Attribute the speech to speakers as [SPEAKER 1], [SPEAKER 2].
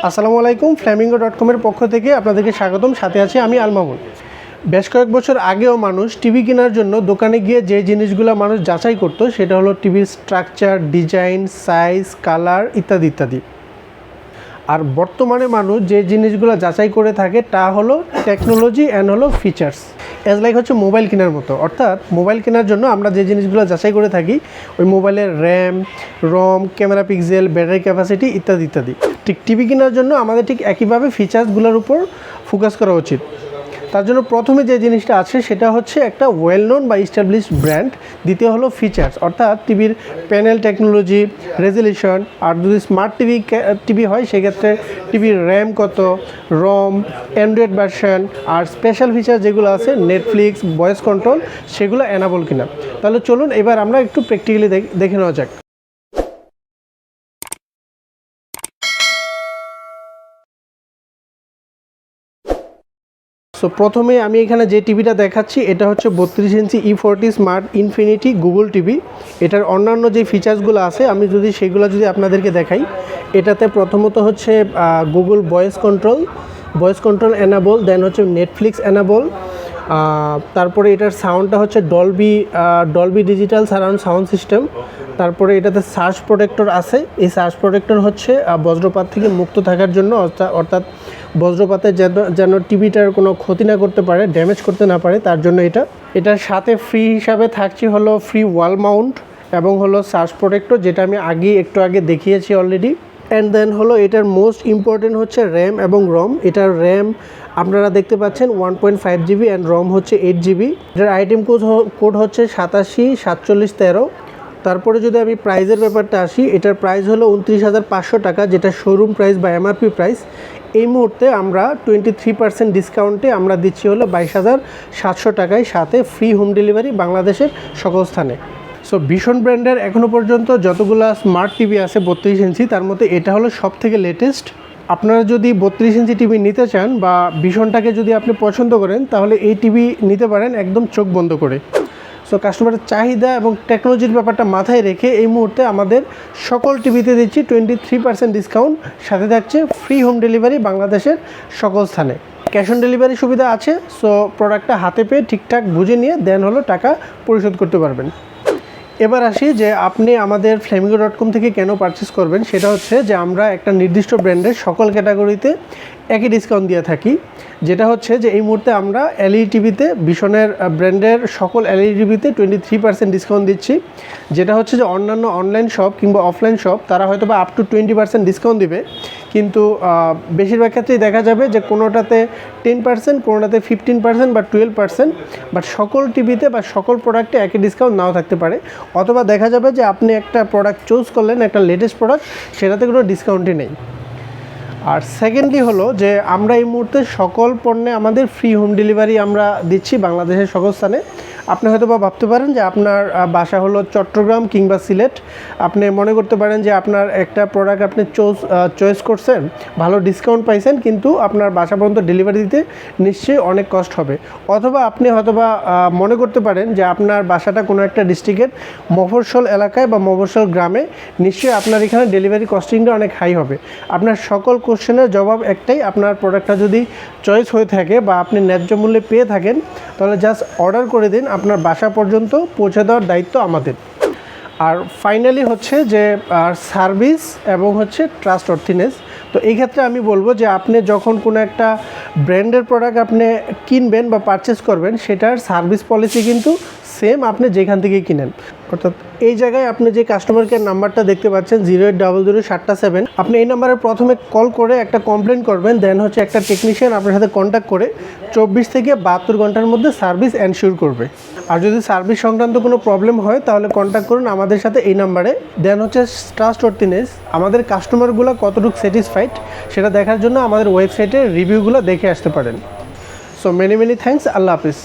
[SPEAKER 1] আসসালামু আলাইকুম, flamingo.com-এর পক্ষ থেকে আপনাদেরকে স্বাগতম। সাথে আছি আমি আল মামুন। বেশ কয়েক বছর আগেও মানুষ টিভি কেনার জন্য দোকানে গিয়ে যে জিনিসগুলো মানুষ যাচাই করতো সেটা হলো টিভির স্ট্রাকচার, ডিজাইন, সাইজ, কালার ইত্যাদি ইত্যাদি। আর বর্তমানে মানুষ যে জিনিসগুলো যাচাই করে থাকে তা হলো টেকনোলজি অ্যান্ড হলো ফিচার্স। অ্যাজ লাইক হচ্ছে মোবাইল কেনার মতো। অর্থাৎ মোবাইল কেনার জন্য আমরা যে জিনিসগুলো যাচাই করে থাকি ওই মোবাইলের র্যাম, রম, ক্যামেরা পিক্সেল, ব্যাটারি ক্যাপাসিটি ইত্যাদি ইত্যাদি। ঠিক টিভি কেনার জন্য আমাদের ঠিক একইভাবে ফিচার্সগুলোর উপর ফোকাস করা উচিত। তার জন্য প্রথমে যে জিনিসটা আছে সেটা হচ্ছে একটা ওয়েল নোন বা ইস্টাবলিশড ব্র্যান্ড। দ্বিতীয় হলো ফিচার্স, অর্থাৎ টিভির প্যানেল টেকনোলজি, রেজলিউশন। আর যদি স্মার্ট টিভি হয় সেক্ষেত্রে টিভির র্যাম কত, রম, অ্যান্ড্রয়েড ভার্সন আর স্পেশাল ফিচার যেগুলো আছে নেটফ্লিক্স, ভয়েস কন্ট্রোল, সেগুলো এনাবল কিনা। তাহলে চলুন এবার আমরা একটু প্র্যাকটিক্যালি দেখে নেওয়া যাক। সো প্রথমে আমি এখানে যে টিভিটা দেখাচ্ছি এটা হচ্ছে 32 ইঞ্চি E40 smart infinity Google TV. এটার অন্যান্য যে ফিচার্সগুলো আছে আমি সেগুলো আপনাদেরকে দেখাই। এটাতে প্রথমত হচ্ছে গুগল ভয়েস কন্ট্রোল এনাবল, দেন হচ্ছে নেটফ্লিক্স এনাবল। তারপরে এটার সাউন্ডটা হচ্ছে Dolby digital surround sound system. তারপরে এটাতে সার্চ প্রোটেক্টর আছে। এই সার্চ প্রোটেক্টর হচ্ছে বজ্রপাত থেকে মুক্ত থাকার জন্য, অর্থাৎ বজ্রপাতে যেন টিভিটার কোনো ক্ষতি না করতে পারে, ড্যামেজ করতে না পারে, তার জন্য এটার সাথে ফ্রি হিসাবে থাকছে হলো ফ্রি ওয়াল মাউন্ট এবং হলো সার্চ প্রোটেক্টর, যেটা আমি একটু আগে দেখিয়েছি অলরেডি। অ্যান্ড দেন হলো এটার মোস্ট ইম্পর্টেন্ট হচ্ছে র্যাম এবং রম। এটার র্যাম আপনারা দেখতে পাচ্ছেন 1.5 GB অ্যান্ড রম হচ্ছে 8 GB। এটার আইটেম কোড হচ্ছে 874713। তারপরে যদি আমি প্রাইজের ব্যাপারটা আসি, এটার প্রাইস হলো 29,500 টাকা, যেটা শোরুম প্রাইস বা MRP প্রাইস। এই মুহূর্তে আমরা 23% ডিসকাউন্টে আমরা দিচ্ছি হলো 22,700 টাকায়, সাথে ফ্রি হোম ডেলিভারি বাংলাদেশের সকল স্থানে। সো ভিশন ব্র্যান্ডের এখনও পর্যন্ত যতগুলো স্মার্ট টিভি আছে 32 ইঞ্চি, তার মধ্যে এটা হলো সব থেকে লেটেস্ট। আপনারা যদি 32 ইঞ্চি টিভি নিতে চান বা ভিশনটাকে যদি আপনি পছন্দ করেন তাহলে এই টিভি নিতে পারেন একদম চোখ বন্ধ করে। সো কাস্টমারের চাহিদা এবং টেকনোলজির ব্যাপারটা মাথায় রেখে এই মুহূর্তে আমাদের সকল টিভিতে দিচ্ছি 23% ডিসকাউন্ট, সাথে থাকছে ফ্রি হোম ডেলিভারি বাংলাদেশের সকল স্থানে। ক্যাশ অন ডেলিভারি সুবিধা আছে। সো প্রোডাক্টটা হাতে পেয়ে ঠিকঠাক বুঝে নিয়ে দেন হলো টাকা পরিশোধ করতে পারবেন। এবার আসি যে আপনি আমাদের flamingo.com থেকে কেন পারচেস করবেন। সেটা হচ্ছে যে আমরা একটা নির্দিষ্ট ব্র্যান্ডের সকল ক্যাটাগরিতে একই ডিসকাউন্ট দিয়ে থাকি, যেটা হচ্ছে যে এই মুহূর্তে আমরা এলইডি টিভিতে ভিশনের ব্র্যান্ডের সকল এলইডি টিভিতে 23% ডিসকাউন্ট দিচ্ছি, যেটা হচ্ছে যে অন্যান্য অনলাইন শপ কিংবা অফলাইন শপ তারা হয়তো বা আপ টু 20% ডিসকাউন্ট দিবে, কিন্তু বেশিরভাগ ক্ষেত্রেই দেখা যাবে যে কোনোটাতে 10%, কোনোটাতে 15% বা 12%, বাট সকল টিভিতে বা সকল প্রোডাক্টে একই ডিসকাউন্ট নাও থাকতে পারে। অথবা দেখা যাবে যে আপনি একটা প্রোডাক্ট চুজ করলেন, একটা লেটেস্ট প্রোডাক্ট, সেটাতে কোনো ডিসকাউন্টই নেই। আর সেকেন্ডলি হলো যে আমরা এই মুহূর্তে সকল পণ্যে আমাদের ফ্রি হোম ডেলিভারি আমরা দিচ্ছি বাংলাদেশের সকল স্থানে। আপনি হয়তো বা ভাবতে পারেন যে আপনার বাসা হলো চট্টগ্রাম কিংবা সিলেট, আপনি মনে করতে পারেন যে আপনার একটা প্রোডাক্ট আপনি চয়েস করছেন, ভালো ডিসকাউন্ট পাইছেন, কিন্তু আপনার বাসা পর্যন্ত ডেলিভারি দিতে নিশ্চয়ই অনেক কষ্ট হবে। অথবা আপনি হয়তোবা মনে করতে পারেন যে আপনার বাসাটা কোনো একটা ডিস্ট্রিক্টের মফস্বল এলাকায় বা মফস্বল গ্রামে, নিশ্চয়ই আপনার এখানে ডেলিভারি কস্টিংটা অনেক হাই হবে। আপনার সকল কোশ্চেনের জবাব একটাই, আপনার প্রোডাক্টটা যদি চয়েস হয়ে থাকে বা আপনি ন্যায্য মূল্যে পেয়ে থাকেন তাহলে জাস্ট অর্ডার করে দিন, আপনার বাসা পর্যন্ত পৌঁছে দেওয়ার দায়িত্ব আমাদের। আর ফাইনালি হচ্ছে যে সার্ভিস এবং হচ্ছে ট্রাস্ট অর্থিনেস। তো এই ক্ষেত্রে আমি বলবো যে আপনি যখন কোনো একটা ব্র্যান্ডের প্রোডাক্ট আপনি কিনবেন বা পারচেস করবেন, সেটার সার্ভিস পলিসি কিন্তু সেম আপনি যেখান থেকে কিনেন। অর্থাৎ এই জায়গায় আপনি যে কাস্টমার কেয়ার নাম্বারটা দেখতে পাচ্ছেন 080007, আপনি এই নাম্বারে প্রথমে কল করে একটা কমপ্লেন করবেন, দেন হচ্ছে একটা টেকনিশিয়ান আপনার সাথে কন্ট্যাক্ট করে 24 থেকে 72 ঘন্টার মধ্যে সার্ভিস এনশিওর করবে। আর যদি সার্ভিস সংক্রান্ত কোনো প্রবলেম হয় তাহলে কন্ট্যাক্ট করুন আমাদের সাথে এই নাম্বারে। দেন হচ্ছে ট্রাস্ট অর্থিনেস, আমাদের কাস্টমারগুলো কতটুকু স্যাটিসফাইড সেটা দেখার জন্য আমাদের ওয়েবসাইটে রিভিউগুলো দেখে আসতে পারেন। So many thanks. আল্লাহ হাফিজ।